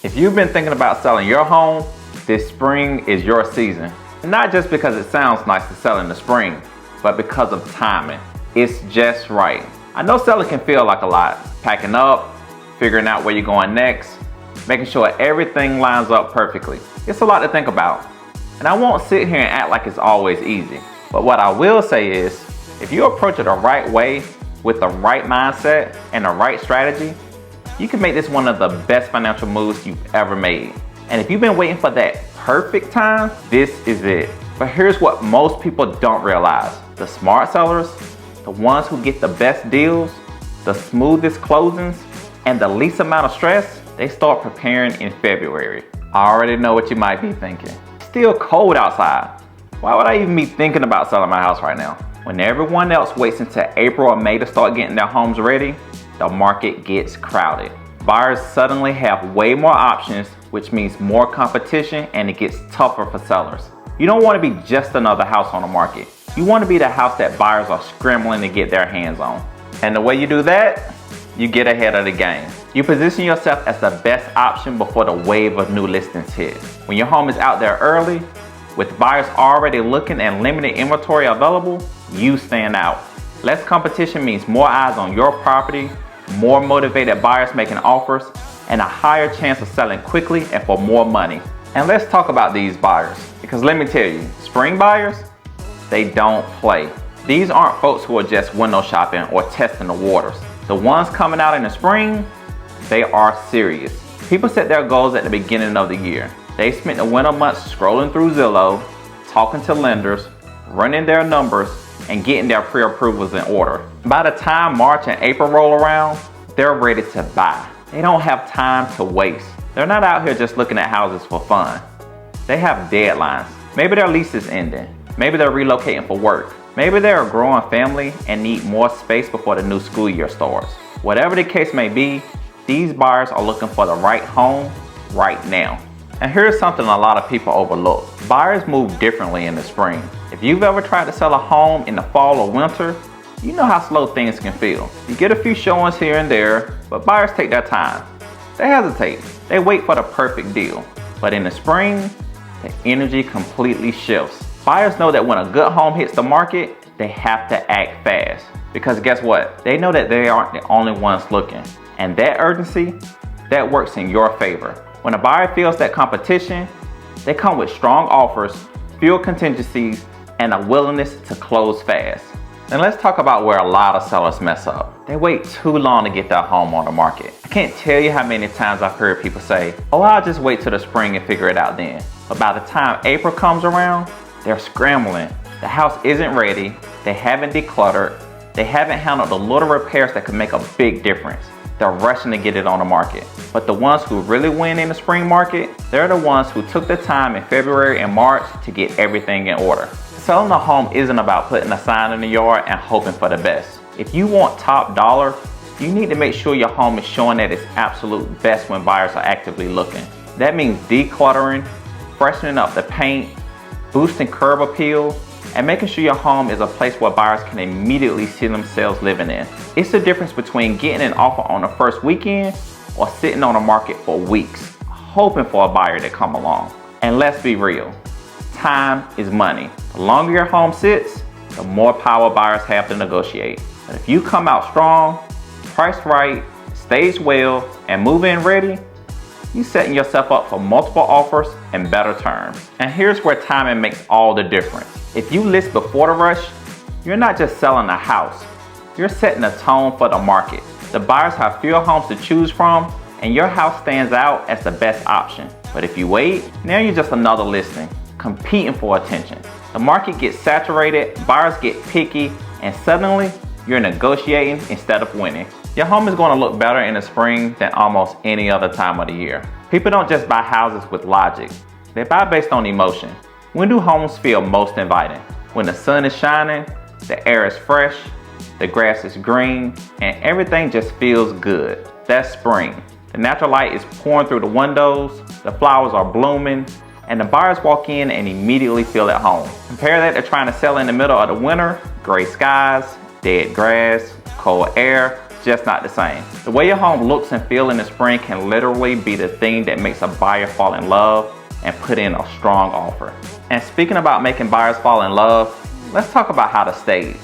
If you've been thinking about selling your home, this spring is your season. Not just because it sounds nice to sell in the spring, but because of timing. It's just right. I know selling can feel like a lot. Packing up, figuring out where you're going next, making sure everything lines up perfectly. It's a lot to think about. And I won't sit here and act like it's always easy. But what I will say is, if you approach it the right way, with the right mindset and the right strategy, you can make this one of the best financial moves you've ever made. And if you've been waiting for that perfect time, this is it. But here's what most people don't realize. The smart sellers, the ones who get the best deals, the smoothest closings, and the least amount of stress, they start preparing in February. I already know what you might be thinking. It's still cold outside. Why would I even be thinking about selling my house right now? When everyone else waits until April or May to start getting their homes ready, the market gets crowded. Buyers suddenly have way more options, which means more competition, and it gets tougher for sellers. You don't want to be just another house on the market. You want to be the house that buyers are scrambling to get their hands on. And the way you do that, you get ahead of the game. You position yourself as the best option before the wave of new listings hit. When your home is out there early, with buyers already looking and limited inventory available, you stand out. Less competition means more eyes on your property, more motivated buyers making offers, and a higher chance of selling quickly and for more money. And let's talk about these buyers, because let me tell you, spring buyers, they don't play. These aren't folks who are just window shopping or testing the waters. The ones coming out in the spring, they are serious. People set their goals at the beginning of the year. They spent the winter months scrolling through Zillow, talking to lenders, running their numbers, and getting their pre-approvals in order. By the time March and April roll around, they're ready to buy. They don't have time to waste. They're not out here just looking at houses for fun. They have deadlines. Maybe their lease is ending. Maybe they're relocating for work. Maybe they're a growing family and need more space before the new school year starts. Whatever the case may be, these buyers are looking for the right home right now. And here's something a lot of people overlook. Buyers move differently in the spring. If you've ever tried to sell a home in the fall or winter, you know how slow things can feel. You get a few showings here and there, but buyers take their time. They hesitate. They wait for the perfect deal. But in the spring, the energy completely shifts. Buyers know that when a good home hits the market, they have to act fast. Because guess what? They know that they aren't the only ones looking. And that urgency, that works in your favor. When a buyer feels that competition, they come with strong offers, fewer contingencies, and a willingness to close fast. Then let's talk about where a lot of sellers mess up. They wait too long to get their home on the market. I can't tell you how many times I've heard people say, oh, I'll just wait till the spring and figure it out then. But by the time April comes around, they're scrambling. The house isn't ready, they haven't decluttered, they haven't handled the little repairs that could make a big difference. They're rushing to get it on the market. But the ones who really win in the spring market, they're the ones who took the time in February and March to get everything in order. Selling a home isn't about putting a sign in the yard and hoping for the best. If you want top dollar, you need to make sure your home is showing at its absolute best when buyers are actively looking. That means decluttering, freshening up the paint, boosting curb appeal, and making sure your home is a place where buyers can immediately see themselves living in. It's the difference between getting an offer on the first weekend or sitting on the market for weeks, hoping for a buyer to come along. And let's be real, time is money. The longer your home sits, the more power buyers have to negotiate. But if you come out strong, priced right, staged well, and move-in ready, you're setting yourself up for multiple offers and better terms. And here's where timing makes all the difference. If you list before the rush, you're not just selling a house, you're setting a tone for the market. The buyers have fewer homes to choose from, and your house stands out as the best option. But if you wait, now you're just another listing, competing for attention. The market gets saturated, buyers get picky, and suddenly you're negotiating instead of winning. Your home is going to look better in the spring than almost any other time of the year. People don't just buy houses with logic, they buy based on emotion. When do homes feel most inviting? When the sun is shining, the air is fresh, the grass is green, and everything just feels good. That's spring. The natural light is pouring through the windows, the flowers are blooming, and the buyers walk in and immediately feel at home. Compare that to trying to sell in the middle of the winter, gray skies, dead grass, cold air, just not the same. The way your home looks and feels in the spring can literally be the thing that makes a buyer fall in love and put in a strong offer. And speaking about making buyers fall in love, let's talk about how to stage.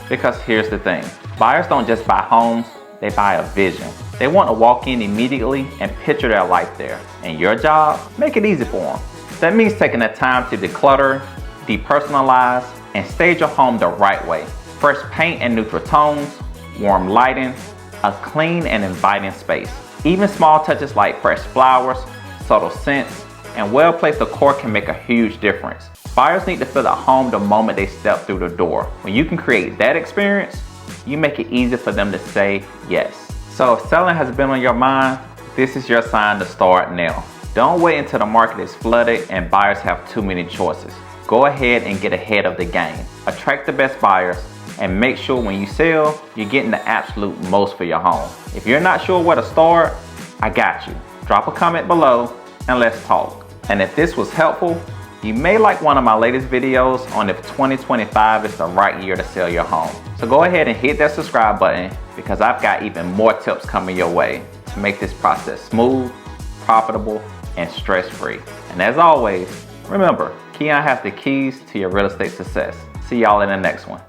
Because here's the thing, buyers don't just buy homes, they buy a vision. They want to walk in immediately and picture their life there. And your job, make it easy for them. That means taking the time to declutter, depersonalize, and stage your home the right way. Fresh paint and neutral tones, warm lighting, a clean and inviting space. Even small touches like fresh flowers, subtle scents, and well-placed decor can make a huge difference. Buyers need to feel at home the moment they step through the door. When you can create that experience, you make it easy for them to say yes. So if selling has been on your mind, this is your sign to start now. Don't wait until the market is flooded and buyers have too many choices. Go ahead and get ahead of the game. Attract the best buyers and make sure when you sell, you're getting the absolute most for your home. If you're not sure where to start, I got you. Drop a comment below and let's talk. And if this was helpful, you may like one of my latest videos on if 2025 is the right year to sell your home. So go ahead and hit that subscribe button because I've got even more tips coming your way to make this process smooth, profitable, and stress-free. And as always, remember, Keon has the keys to your real estate success. See y'all in the next one.